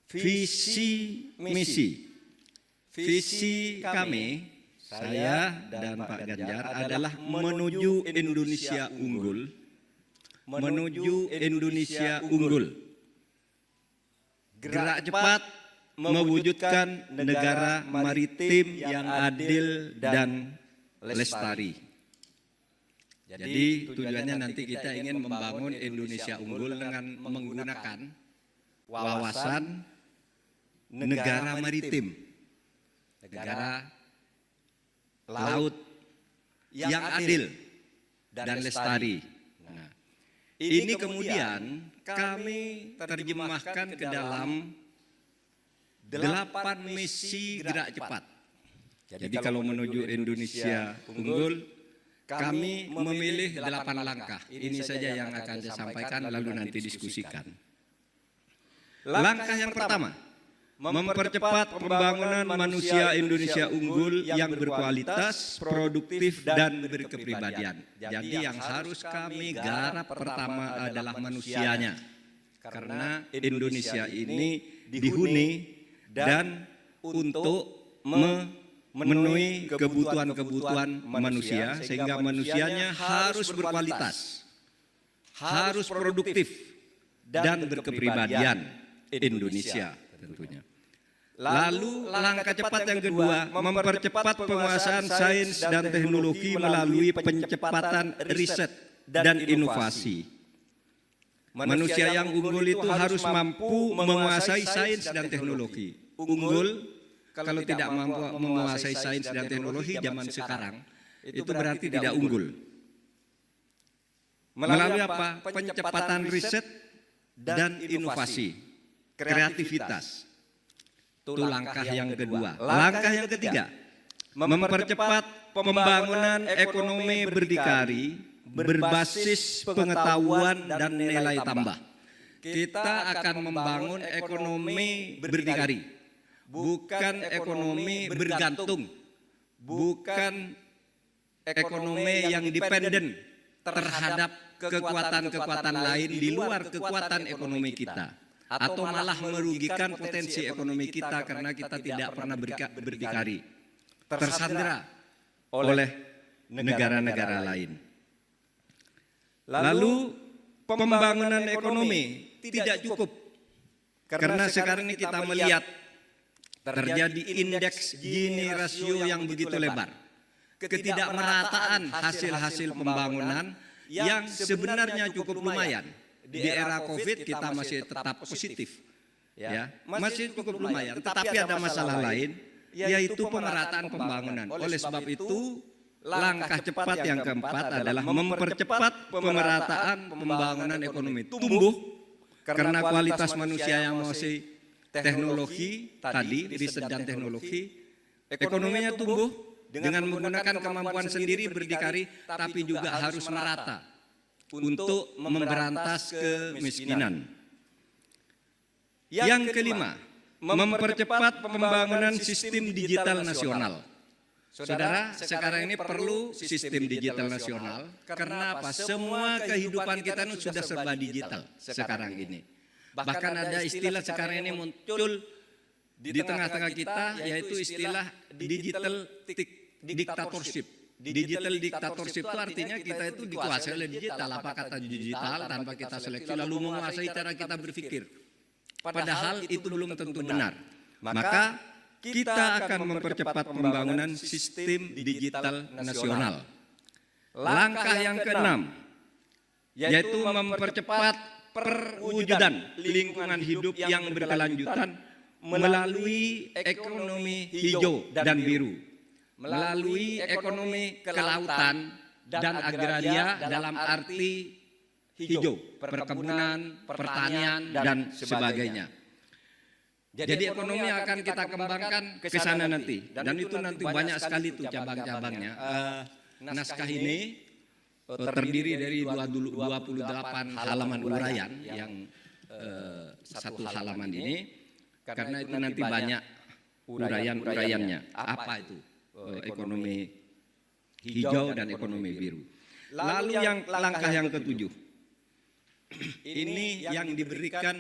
visi misi. Visi kami, saya dan Pak Ganjar, adalah menuju Indonesia unggul, menuju Indonesia unggul. Gerak cepat mewujudkan negara maritim yang adil dan lestari. Jadi tujuannya nanti kita ingin membangun Indonesia unggul dengan menggunakan wawasan negara maritim, negara laut yang adil dan lestari. Nah, ini kemudian kami terjemahkan ke dalam 8 misi gerak cepat. Jadi kalau menuju Indonesia unggul, kami memilih 8 langkah. Ini saja yang akan saya sampaikan, lalu nanti diskusikan. Langkah yang pertama, mempercepat pembangunan manusia Indonesia unggul yang berkualitas, produktif, dan berkepribadian. Jadi yang harus kami garap pertama adalah manusianya. Karena Indonesia ini dihuni dan untuk memenuhi kebutuhan-kebutuhan manusia, sehingga manusianya harus berkualitas, harus produktif, dan berkepribadian Indonesia tentunya. Lalu langkah cepat yang kedua, mempercepat penguasaan sains dan teknologi melalui pencepatan riset dan inovasi. Manusia yang unggul itu harus mampu menguasai sains dan teknologi. Unggul kalau tidak mampu menguasai sains dan teknologi zaman sekarang, itu berarti tidak unggul. Melalui apa? Pencepatan riset dan inovasi, kreativitas. Itu langkah yang kedua. Langkah yang ketiga, mempercepat pembangunan ekonomi berdikari berbasis pengetahuan dan nilai tambah. Kita akan membangun ekonomi berdikari, bukan ekonomi bergantung, bukan ekonomi yang dependen terhadap kekuatan-kekuatan lain di luar kekuatan ekonomi kita, atau malah merugikan potensi ekonomi kita karena kita tidak pernah berdikari, tersandera oleh negara-negara lain. Lalu pembangunan ekonomi tidak cukup, karena sekarang ini kita melihat terjadi indeks Gini rasio yang begitu lebar, ketidakmerataan hasil-hasil pembangunan yang sebenarnya cukup lumayan. Di era COVID kita masih tetap positif, ya, masih cukup lumayan. Tetapi ada masalah lain, yaitu pemerataan pembangunan. Oleh sebab itu, langkah cepat yang keempat adalah mempercepat pemerataan pembangunan ekonomi tumbuh, karena kualitas manusia yang masih teknologi tadi, riset dan teknologi, ekonominya tumbuh dengan menggunakan kemampuan sendiri berdikari, tapi juga harus merata untuk memberantas kemiskinan. Yang kelima, mempercepat pembangunan sistem digital nasional. Saudara, sekarang ini perlu sistem digital nasional. Karena apa? Semua kehidupan kita ini sudah serba digital sekarang ini. Bahkan ada istilah sekarang ini muncul di tengah-tengah kita, yaitu istilah digital dictatorship. Digital dictatorship itu artinya kita itu dikuasai oleh digital. Apa kata digital? Tanpa kita seleksi lalu menguasai cara kita berpikir. Padahal itu belum tentu benar. Maka kita akan mempercepat pembangunan sistem digital nasional. Langkah yang keenam, yaitu mempercepat perwujudan lingkungan hidup yang berkelanjutan melalui ekonomi hijau dan biru, melalui ekonomi kelautan dan agraria dalam arti hijau, perkebunan, pertanian, dan sebagainya. Jadi ekonomi akan kita kembangkan ke sana nanti, dan itu nanti banyak sekali tuh cabang-cabangnya. Naskah ini terdiri dari 28 halaman uraian, yang satu halaman ini, karena itu nanti banyak uraian-uraiannya. Apa itu ekonomi hijau dan ekonomi biru. Lalu yang langkah yang ketujuh, ini yang diberikan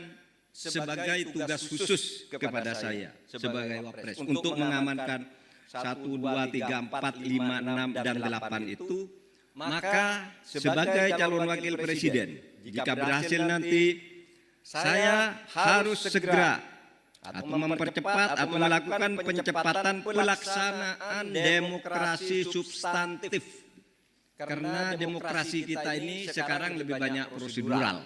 sebagai tugas khusus kepada saya sebagai Wapres untuk mengamankan 1, 2, 3, 4, 5, 6, dan 8 itu, maka sebagai calon wakil presiden, jika berhasil nanti, saya harus segera atau mempercepat atau melakukan pencepatan pelaksanaan demokrasi substantif. Karena demokrasi kita ini sekarang lebih banyak prosedural.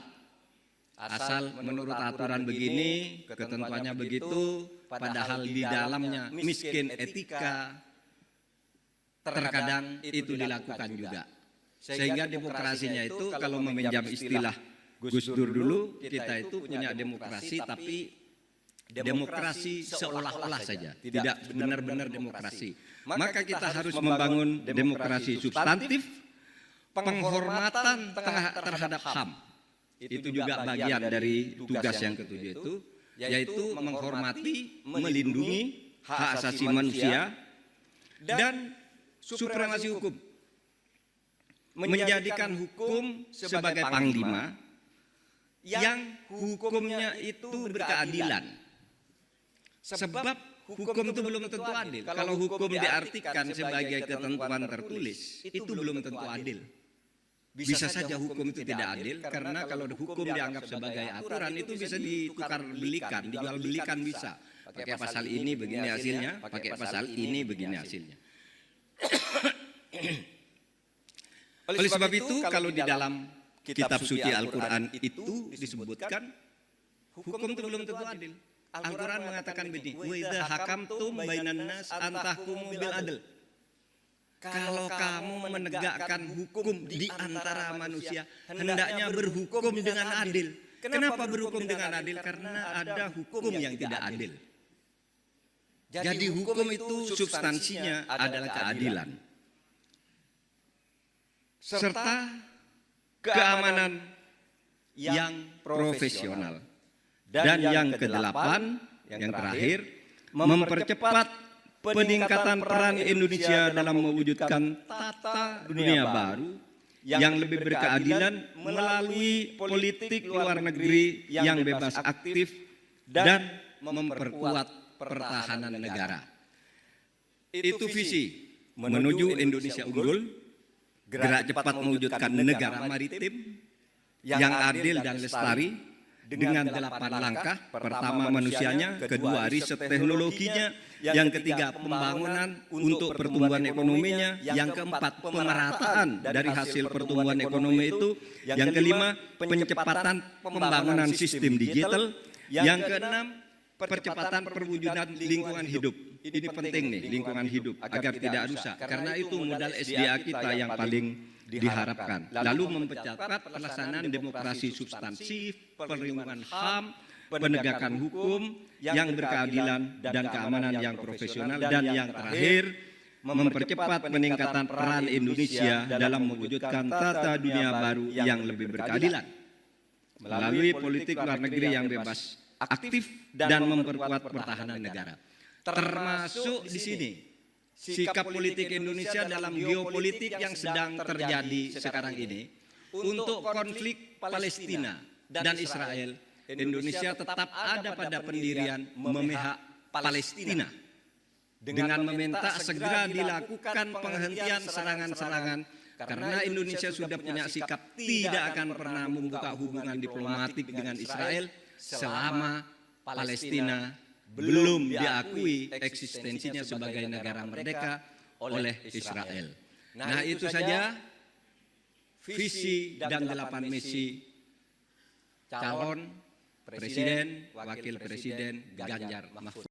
Asal menurut aturan begini, ketentuannya begitu, padahal di dalamnya miskin etika, terkadang itu dilakukan juga. Sehingga demokrasinya itu, kalau meminjam istilah Gus Dur dulu, kita itu punya demokrasi tapi demokrasi seolah-olah saja, tidak benar-benar demokrasi. Maka kita harus membangun demokrasi substantif, penghormatan terhadap HAM. Itu juga bagian dari tugas yang ketujuh itu, yaitu menghormati, melindungi hak asasi manusia, dan supremasi hukum. Menjadikan hukum sebagai panglima yang hukumnya itu berkeadilan. Sebab hukum itu belum tentu adil. Kalau hukum diartikan sebagai ketentuan tertulis, itu belum tentu adil. Bisa saja hukum itu tidak adil, karena kalau hukum dianggap sebagai aturan itu bisa ditukar belikan, dijual belikan bisa. Pakai pasal ini begini hasilnya, pakai pasal ini begini hasilnya. Oleh sebab itu, kalau di dalam kitab suci Al-Quran itu disebutkan, hukum itu belum tentu adil. Al-Quran mengatakan begini, wa idza hakamtum bainan nas antahkumu bil adl. Kalau kamu menegakkan hukum di antara manusia, hendaknya berhukum dengan adil. Kenapa berhukum dengan adil? Karena ada hukum yang tidak adil. Jadi hukum itu substansinya adalah keadilan, serta keamanan yang profesional. Dan yang kedelapan, yang terakhir, mempercepat peningkatan peran Indonesia dalam mewujudkan tata dunia baru yang lebih berkeadilan melalui politik luar negeri yang bebas aktif dan memperkuat pertahanan negara. Itu visi menuju Indonesia unggul, gerak cepat mewujudkan negara maritim yang adil dan lestari dengan 8 langkah. Pertama manusianya, kedua riset teknologinya, yang ketiga pembangunan untuk pertumbuhan ekonominya, yang keempat pemerataan dari hasil pertumbuhan ekonomi itu, yang kelima pencepatan pembangunan sistem digital, yang keenam percepatan perwujudan lingkungan hidup. Ini penting nih, lingkungan hidup agar tidak rusak, karena itu modal SDA kita yang paling diharapkan. Lalu mempercepat pelaksanaan demokrasi substansif, perlindungan HAM, penegakan hukum yang berkeadilan dan keamanan yang profesional, dan yang terakhir mempercepat peningkatan peran Indonesia dalam mewujudkan tata dunia baru yang lebih berkeadilan melalui politik luar negeri yang bebas aktif dan memperkuat pertahanan negara. Termasuk di sini sikap politik Indonesia dalam geopolitik yang sedang terjadi sekarang ini untuk konflik Palestina dan Israel. Indonesia tetap ada pada pendirian memihak Palestina dengan meminta segera dilakukan penghentian serangan-serangan, karena Indonesia sudah punya sikap tidak akan pernah membuka hubungan diplomatik dengan Israel selama Palestina belum diakui eksistensinya sebagai negara merdeka oleh Israel. Nah, itu saja visi dan 8 misi calon presiden, wakil presiden Ganjar Mahfud.